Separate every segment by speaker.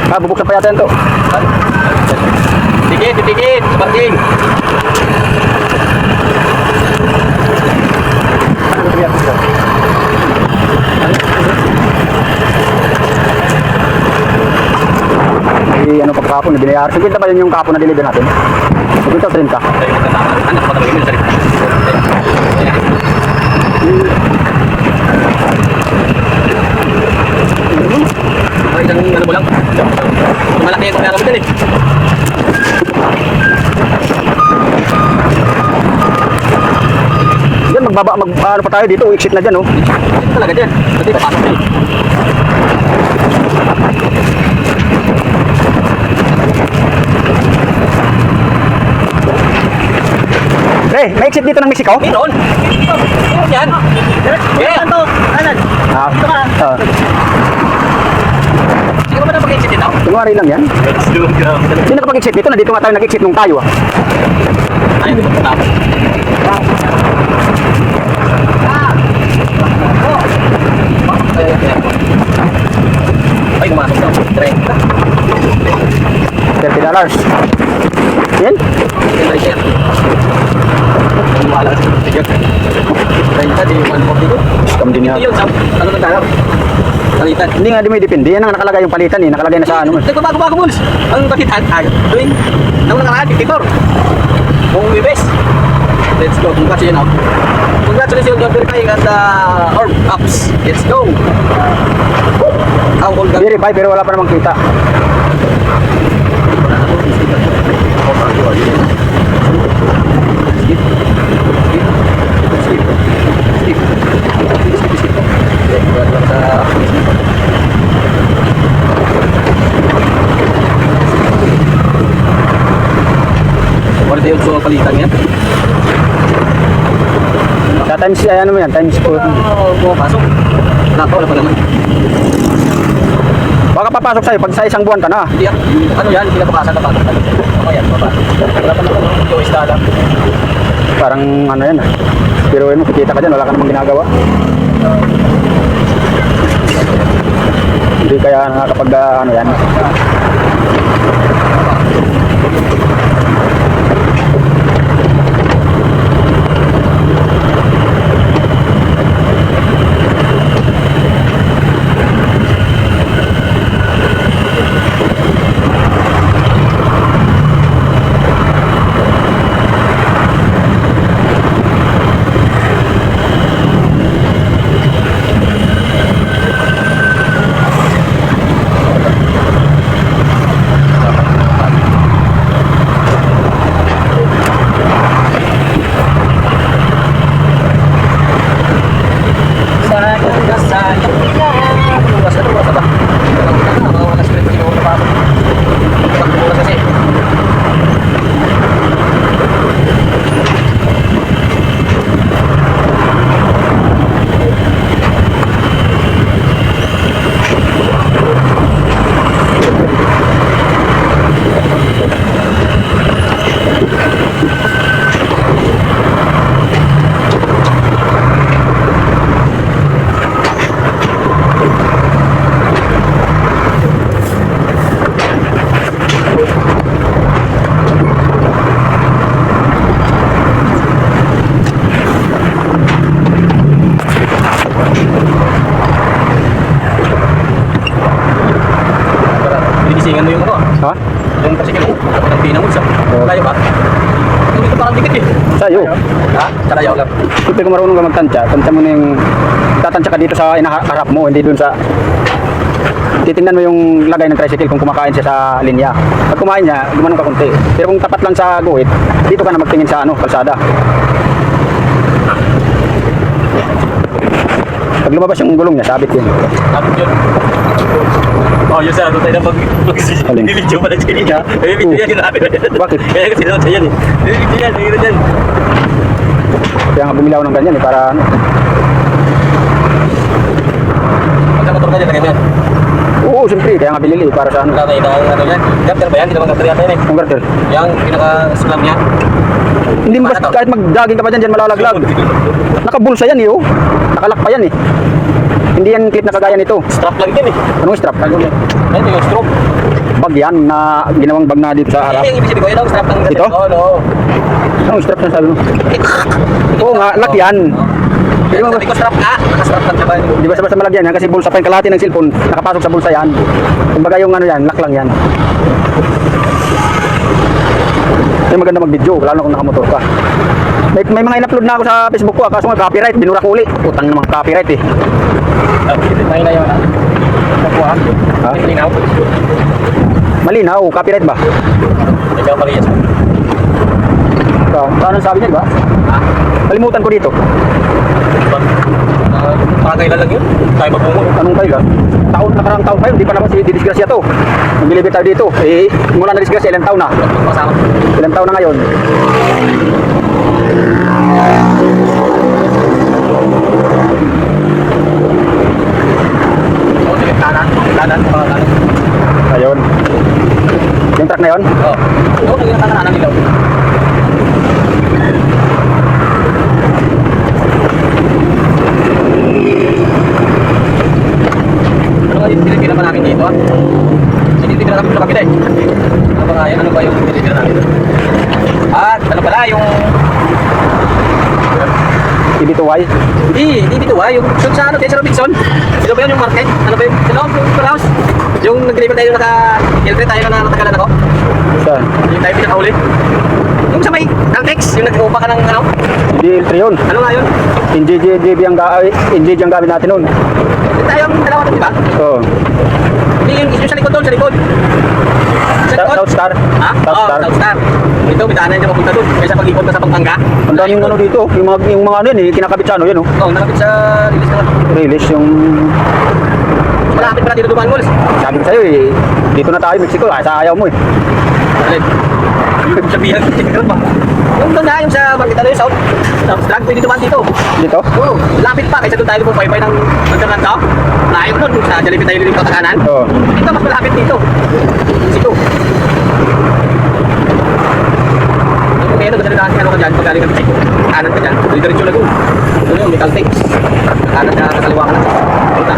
Speaker 1: Ah, bubuksan pa yata yan to.
Speaker 2: Titikit, titikit, parking.
Speaker 1: Ano pa kahapon na binayar? 50 ba yun yung kahapon na deliver natin? 50 o 30?
Speaker 2: Anak ko talaga yun sa rin. Isang ano mo lang. Malaki yung kamera mo dyan eh.
Speaker 1: Diyan magbaba, ano pa tayo dito, exit na dyan oh.
Speaker 2: Ito talaga dyan. Kasi papasok na eh.
Speaker 1: Pre, may exit dito ng Mexico?
Speaker 2: Meron. Meron yan. Meron to. Kanan.
Speaker 1: Ah,
Speaker 2: Dito ka. Sige ba na mag-exit dito?
Speaker 1: kunwari lang yan. Hindi nakapag-exit dito, nandito nga tayo nag-exit nung tayo ah.
Speaker 2: Ay, dito po tapos. Ay, gumasok daw. 30.
Speaker 1: $30. Yan?
Speaker 2: Wala. Sige. 30 di 140 dito.
Speaker 1: Scam din yan.
Speaker 2: Ito yun, ano na tayo? Palitan.
Speaker 1: Hindi nga, di may depende. Yan ang nakalagay yung palitan eh. Nakalagay na sa ano.
Speaker 2: Nagbabago-bago mo. Ang palitan ay doing nang nakaraan 54. Kung Webes. Let's go. Congratulations. Congratulations on verifying at orb apps. Let's go. How old ka?
Speaker 1: Verify pero wala pa namang kita.
Speaker 2: Wala tayo sa palitan yan.
Speaker 1: Sa times, ano mo yan? Times 4.
Speaker 2: Pasok. Wala pa naman.
Speaker 1: Baka papasok sa'yo pag sa isang buwan ka na.
Speaker 2: Hindi yan. Ano yan? Hindi na bakasan na pasok. Ano yan? Wala pa naman. US dollar.
Speaker 1: Parang ano yan ah. Pero mo, kikita ka dyan, wala ka namang ginagawa. Hindi kaya nakakapag ano yan.
Speaker 2: Binisingan mo yung ano.
Speaker 1: Ha?
Speaker 2: Yung tricycle mo. Ang pinamod sa. Layo ba? Dito parang dikit eh.
Speaker 1: Sa'yo.
Speaker 2: Ha? Kalayaw lang.
Speaker 1: Siyempre kung marunong ka magtansya, tansya mo na yung tatansya ka dito sa inaharap mo, hindi dun sa titingnan mo yung lagay ng tricycle kung kumakain siya sa linya. Pag kumain niya, gumanong ka konti. Pero kung tapat lang sa guhit, dito ka na magtingin sa ano, kalsada. Pag lumabas yung gulong niya, sabit yun.
Speaker 2: Tapos yun. Oh, yun sir. Doon tayo na
Speaker 1: Alin?
Speaker 2: mag-video pa na dyan niya. Eh, video yan yung namin.
Speaker 1: Bakit?
Speaker 2: Kaya kasi naman sa yan eh. Video yan, video yan.
Speaker 1: Kaya nga bumilaw ng ganyan eh, para ano.
Speaker 2: Magkakator ka dyan, lagay mo yan.
Speaker 1: Oo, siyempre, kaya nga binili para sa ano.
Speaker 2: Wala tayo na ano yan. Garter ba yan? Hindi naman garter yata yan eh.
Speaker 1: Ang garter.
Speaker 2: Yung pinaka-slam niya.
Speaker 1: Hindi mo basta, kahit mag-jogging ka pa dyan, malalaglag. Nakabulsa yan eh, oh. Nakalak pa yan eh. Hindi yan clip na kagaya nito.
Speaker 2: Strap lang din eh.
Speaker 1: Anong strap?
Speaker 2: Ayun yung strap.
Speaker 1: bag yan na ginawang bag na dito sa harap.
Speaker 2: Yung ibig sabihin ko, yun ang strap ng
Speaker 1: Ito?
Speaker 2: Oo.
Speaker 1: Anong strap na sabi mo? Oo nga, lock yan. Di ba,
Speaker 2: Sabi ko strap ka, nakastrap lang diba?
Speaker 1: di ba basta malagyan yan kasi bulsa pa yung kalahati ng cellphone, nakapasok sa bulsa yan. Kumbaga yung ano yan, lock lang yan. Yung maganda mag-video, lalo na kung nakamotor ka. May mga in-upload na ako sa Facebook ko, kaso nga copyright, binura ko uli. Utang naman copyright eh.
Speaker 2: May na yun ha? Nakuha?
Speaker 1: Ha?
Speaker 2: Malinaw?
Speaker 1: Malinaw, copyright ba?
Speaker 2: Ikaw Maria.
Speaker 1: Ano sabi niya, di ba?
Speaker 2: Ha?
Speaker 1: Kalimutan ko dito.
Speaker 2: Diba? Pakailan lang yun? Tayo magbungo.
Speaker 1: Anong kailan? Nakarang taon pa yun, di pa naman si didisgrasya to. Naglilibit tayo dito. Eh, mula na disgrasya, ilang taon na?
Speaker 2: Masama.
Speaker 1: Ilang taon na ngayon?
Speaker 2: Oo, sige, kanan. Kanan, kanan.
Speaker 1: Ayun. Yung truck na yun?
Speaker 2: Oo. Oo, sige, kanan ilaw. Ano nga yung tinitira pa namin dito? Tinitira namin sa kabila eh. Ano ba nga yan? Ano ba yung tinitira namin? At ano pala yung...
Speaker 1: TB2Y?
Speaker 2: Hindi dito yung sa ano, sa Robinson. Sino ba yun yung market? Ano ba yun? Sino yung warehouse? Yung nag-deliver tayo naka-filter tayo na natagalan ako.
Speaker 1: Saan?
Speaker 2: Yung tayo pinakahuli. Yung sa may Caltex, yung nag-upa ka ng ano?
Speaker 1: Hindi L3 yun.
Speaker 2: Ano nga yun?
Speaker 1: NJJ ang gamit natin nun.
Speaker 2: Yung tayo yung dalawa doon, di ba?
Speaker 1: Oo.
Speaker 2: Hindi yung sa likod doon, sa likod. Sa likod?
Speaker 1: South Star?
Speaker 2: Ha?
Speaker 1: South
Speaker 2: Oo,
Speaker 1: Star.
Speaker 2: South Star. Ito, may daanan niya mapunta doon. Kaysa pag-ikot ka sa Pampanga.
Speaker 1: Ang daming ano dito, yung mga ano yun eh, kinakabit sa ano yun oh.
Speaker 2: Oo, nakapit sa release na.
Speaker 1: Release yung...
Speaker 2: Malapit pala dito Dumaan Malls.
Speaker 1: Sabi ko sa'yo eh, dito na tayo Mexico, sa ayaw mo eh.
Speaker 2: Alin? Yung sabihan ko, tingnan ba? Yung doon na, yung sa market ano yung South Drag, pwede dumaan dito.
Speaker 1: Dito?
Speaker 2: Oo, lapit pa, kaysa doon tayo pupay-pay ng Fernando. Layo doon, sa Jollibee tayo rin katakanan.
Speaker 1: Oo.
Speaker 2: Dito, mas malapit dito. Mexico. Kung ngayon, nagdala ka dyan, pag galing ka Mexico, kanan ka dyan, diretso na doon. Doon yung may Caltex. Kanan ka, kakaliwa ka na. Punta.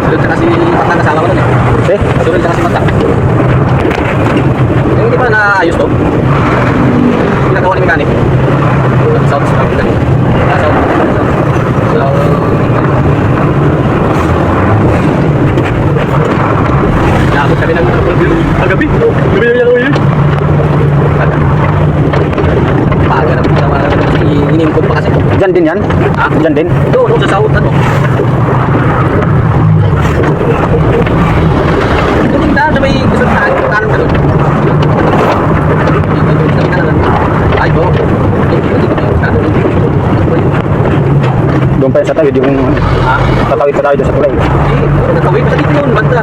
Speaker 2: Doon ka kasi matang kasama ko doon eh.
Speaker 1: Eh?
Speaker 2: Doon ka kasi matang. Yung hindi pa naayos to. Pinagawa ni mechanic. South South. Nakakot kami ng gabi. Gabi na yan yun. Paga na po naman. Inimkod pa kasi.
Speaker 1: Diyan din yan?
Speaker 2: Ha?
Speaker 1: Diyan din?
Speaker 2: Doon sa South ano. Doon na, sa may gusto na kanan ka doon. Ay, go.
Speaker 1: Doon pa yan sa tawid, yung
Speaker 2: Ha?
Speaker 1: tatawid pa tayo doon sa kulay.
Speaker 2: Natawid pa sa dito yun, banda.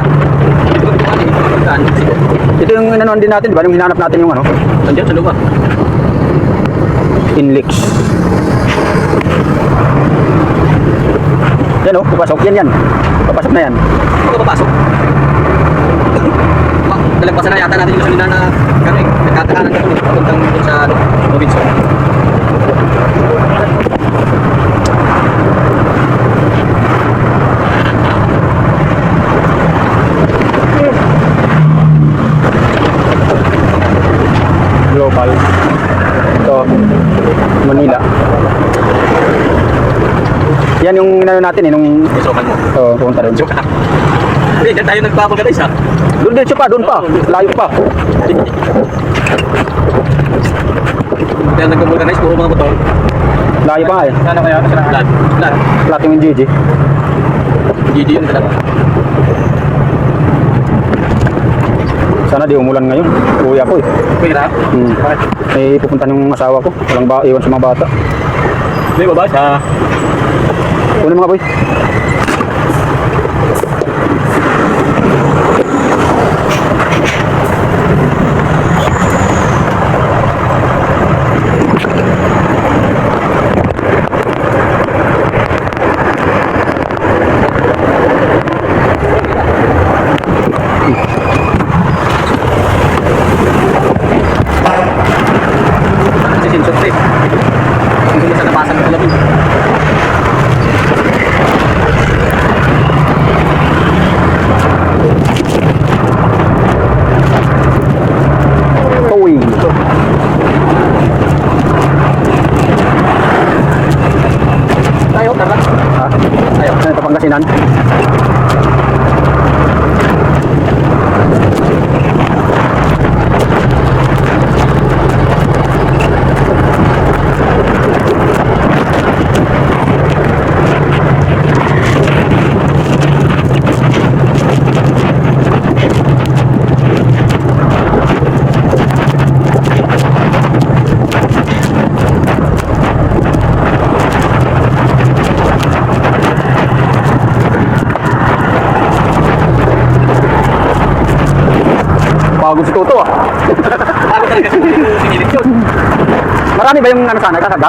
Speaker 2: Dito ko dito kami. Saan?
Speaker 1: Ito yung inanuan din natin, di ba? Yung hinanap natin yung ano,
Speaker 2: Nandiyan sa lupa.
Speaker 1: Inlix. Yan oh, papasok. Yan. Papasok na yan.
Speaker 2: Hindi ka papasok. Nalagpasan na yata natin yung gasolina na gano'n. Nagkatakanan ka doon. Papuntang doon sa Robinson.
Speaker 1: Global. Ito, Manila. Yan yung inano natin eh, nung...
Speaker 2: Isokan mo.
Speaker 1: Oo, pumunta doon.
Speaker 2: Joke lang. Hindi, dyan tayo nagpapagalis ha.
Speaker 1: Doon pa. Layo pa.
Speaker 2: Dahil nagpapagalis, puro mga motor.
Speaker 1: Layo pa nga eh.
Speaker 2: Ano kaya? Lahat.
Speaker 1: Lahat yung GG.
Speaker 2: GG yun talaga.
Speaker 1: Sana di umulan ngayon. Uwi ako eh.
Speaker 2: Pera? Bakit?
Speaker 1: May pupunta ng asawa ko. Walang iwan sa mga bata.
Speaker 2: May babasa.
Speaker 1: Kunin mga boy.
Speaker 2: Kasi sinusot eh. Kung sa napasan ko lang.
Speaker 1: Pagod si Toto ah.
Speaker 2: Bago talaga sinilip yun.
Speaker 1: Marami ba yung ano sana, kasaga?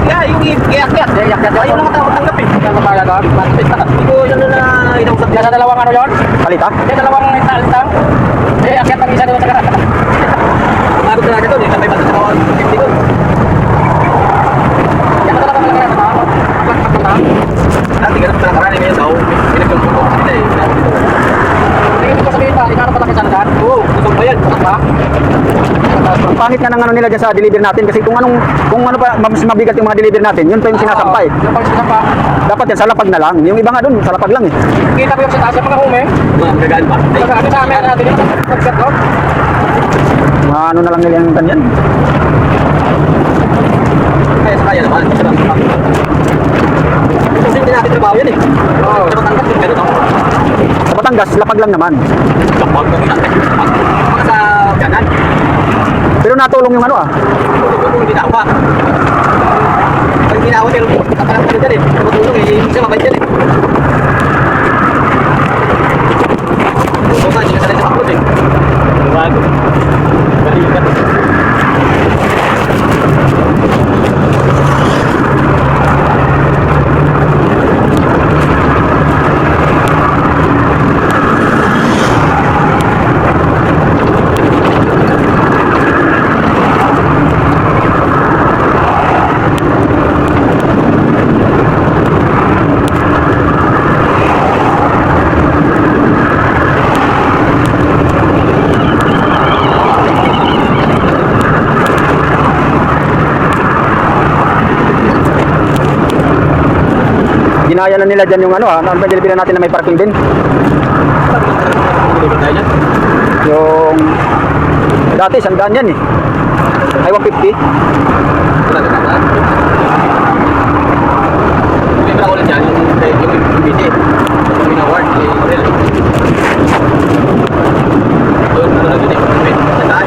Speaker 2: Yeah, yung iyak-iyak. Ayaw lang matawag tanggap eh. Hindi ko yun na inausap niya.
Speaker 3: Sa dalawang ano yun?
Speaker 1: Palita?
Speaker 3: Yung dalawang listang. Eh, akyat ang isa doon sa karata.
Speaker 2: Bago talaga doon eh. Sabay ba sa kawan? 50 doon.
Speaker 3: Yan na talaga talaga na.
Speaker 2: Dati ganun pala karani ngayon daw. Pinag-yung puto sa kanila eh.
Speaker 3: Tingin ko sabihin pa, hindi ka na pala kisandan.
Speaker 2: Oo, gusto ba yan?
Speaker 3: Ba?
Speaker 1: Ang pangit nga ng ano nila dyan sa deliver natin kasi kung ano pa mas mabigat yung mga deliver natin, yun pa yung sinasampay.
Speaker 3: Yung pang sinampa.
Speaker 1: Dapat yan sa lapag na lang. Yung iba nga dun, sa lapag lang eh.
Speaker 3: Kita ko yung sa taas ng mga hume.
Speaker 2: Magagaan pa. Ay,
Speaker 3: Sabi sa amin natin yung pagkat ko.
Speaker 1: Mga ano na lang nila yung ganyan.
Speaker 2: kaya sa kaya naman. Kasi hindi natin trabaho yan eh. Oo. Sa Batangas yung ganun.
Speaker 1: Sa Batangas, lapag lang naman.
Speaker 2: Lapag kami natin. Mga sa kanan.
Speaker 1: Pero natulong yung ano ah.
Speaker 2: Kung ginawa. Pag ginawa pero katalang ka dyan eh. Tumutulong eh. Hindi siya mabait dyan eh. So ka, hindi ka sanay sa upload eh. Bago. Balikan.
Speaker 1: Ginaya na nila dyan yung ano ah. Ano ba delivery natin na may parking din? Yung dati, 100 yan eh. Ay, 150.
Speaker 2: May pala ulit yan, yung BT. Yung in-award, yung Orel. Doon, ano lang yun eh. Sandaan.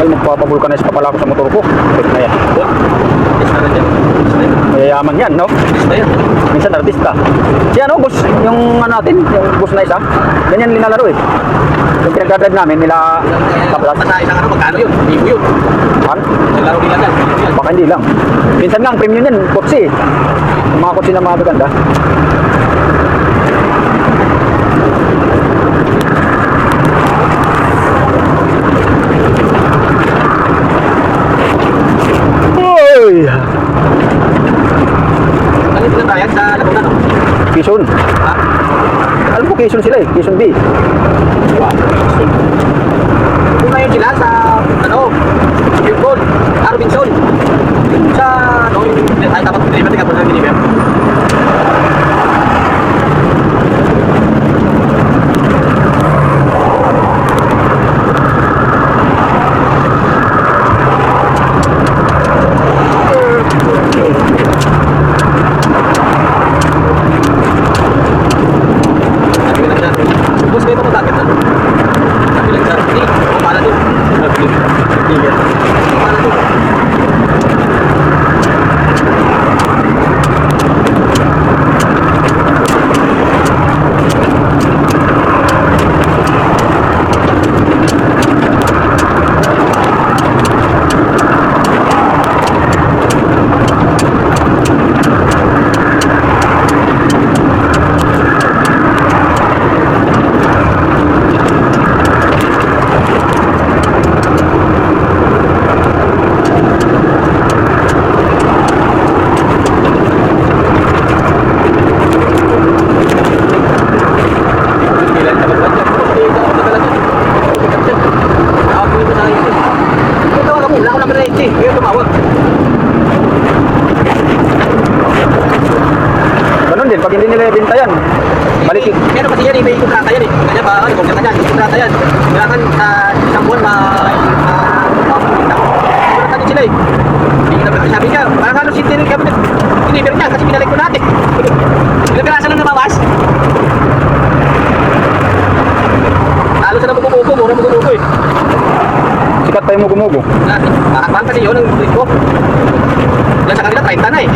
Speaker 1: Ay, magpapabulkanize pa pala ako sa motor ko. Pwede na yan.
Speaker 2: Yes, na dyan.
Speaker 1: Mayayaman yan, no?
Speaker 2: Yes, yan.
Speaker 1: Minsan artista. Si ano, boss, yung ano natin, yung boss na isa, ganyan linalaro eh. Yung pinagdadrive namin, nila kaplas.
Speaker 2: Sa isang ano, magkano yun? Libo yun.
Speaker 1: Ano?
Speaker 2: Naglaro nila dyan. Yan.
Speaker 1: Baka hindi lang. Minsan nga, ang premium yan, kotse eh. Yung mga kotse na mga maganda. Uy!
Speaker 2: Ano yung pinatayan sa Laguna, no?
Speaker 1: Quezon.
Speaker 2: Ha?
Speaker 1: Alam ko Quezon sila eh, Quezon B.
Speaker 2: Wow. Kung ngayon sila sa, ano, Yukon, Robinson. Sa, ano, yung, ay, dapat deliver ka pa ng deliver. Sabi lang natin, boss kayo pa mag-target na. Sabi lang sa, hindi, pala doon. Pala doon. kasi may kontrata yan eh. Kanya ba, ano, kontrata yan, kontrata yan. Kailangan sa isang buwan kontrata din sila eh. Sabi niya, parang halos hindi rin kami deliver niya kasi pinalik ko natin. Ilang piraso lang nabawas. Halos na mugumugo, mura mugumugo eh.
Speaker 1: Sikat pa yung mugo-mugo.
Speaker 2: Makakpan kasi yun ang break ko. Yan sa kanila, 30 na eh.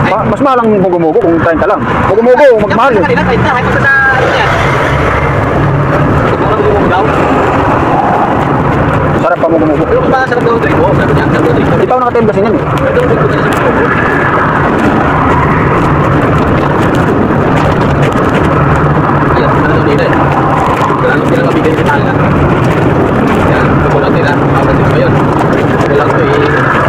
Speaker 2: Ay,
Speaker 1: Mas mahal ang mugo-mugo kung 30 lang. Mugo-mugo, magmahal
Speaker 2: Sa
Speaker 1: eh.
Speaker 2: kanila, 30. Ay, kung sa ano yan. Siguro mugumugo daw.
Speaker 1: Sarap pa mugo-mugo.
Speaker 2: Pero kung ba sarap daw ang break ko, sabi niya, sarap daw ang break ko.
Speaker 1: Di pa ako nakatim kasi yan eh.
Speaker 2: Pero daw ang break ko talaga sa mugumugo. Yan, ano daw nila eh. Kailangan pinamabigay sa tala. Yan, kapulat nila. Kapag din ba yun? Kailangan ko eh.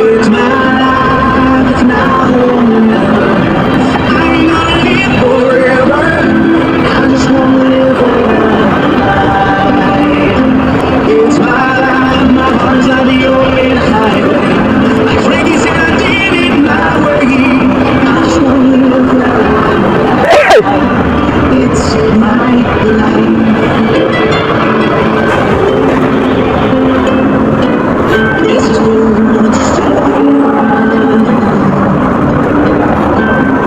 Speaker 4: It's my life, it's now or never. I ain't gonna live forever. I just wanna live forever. It's my life, my heart's like the open highway. Like Frankie said, I did it my way. I just wanna live forever. It's my life. This is what I stay.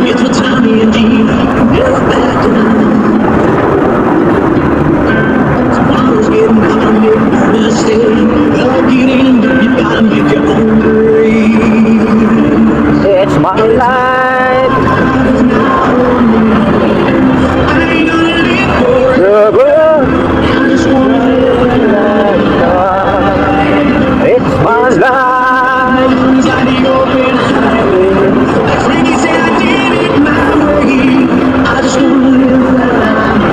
Speaker 4: It's what Tommy and Gene never back down. Tomorrow's getting harder, never stay. Gotta get in, you gotta make your own grave.
Speaker 1: It's my life.
Speaker 4: I ain't gonna live forever. I just wanna live life.
Speaker 1: It's my life.
Speaker 4: It's like the open highway. Like Frankie said, I did it my way. I just wanna live life.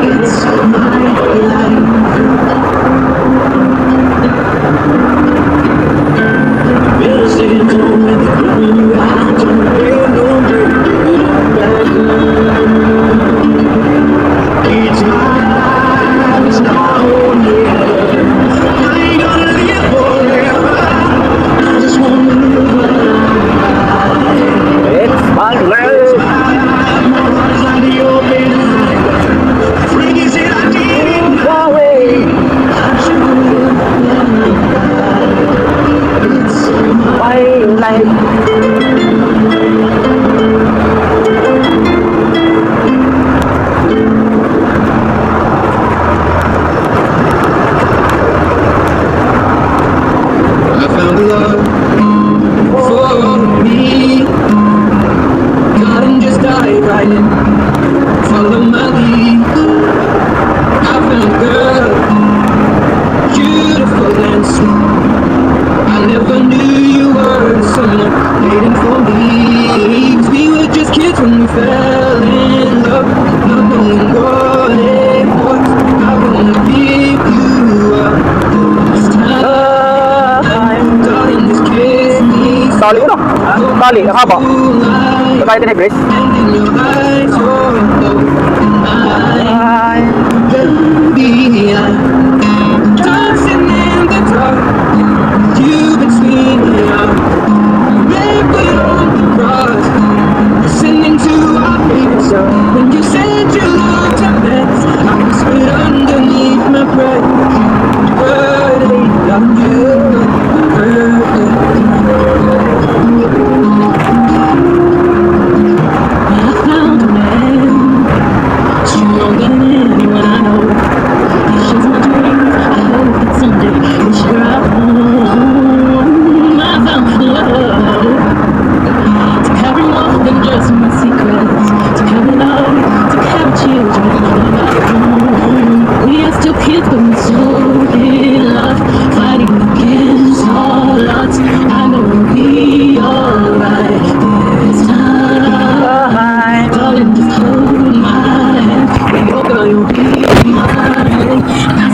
Speaker 4: It's my life. Better stay at home when they're calling you out. Don't pay no break, give it all back home. It's my life, it's now or never. I ain't gonna live forever. I just wanna live life.
Speaker 1: It's my life.
Speaker 4: My heart's like the open highway. Frankie said I did it my way. I just wanna live life. It's my
Speaker 1: My life.
Speaker 4: I found a love for me. God and just dive right in. Follow my lead. I found a girl, beautiful and sweet. I never knew you were someone waiting for me. 'Cause we were just kids when we fell in love, not knowing what it was. I wanna give you up this time. Darling, just kiss me.
Speaker 1: Tali ko na. Tali, ang haba. Kaya din Grace.
Speaker 4: And in your eyes, oh, baby, I'm dancing in the dark. You've been swinging out, baby, on the cross. Listening to our favorite song. When you said you looked a mess, I whispered underneath my breath. But I love you, perfect. I found a man stronger than anyone I know. He shares my dreams. I hope that someday we'll share our home. I found love to carry more than just my secrets, to carry love, to carry children of our own. We are still kids, but we're so in love, fighting against all odds. I know we'll be alright this time. Darling, just hold my hand. When you're gone, you'll be mine.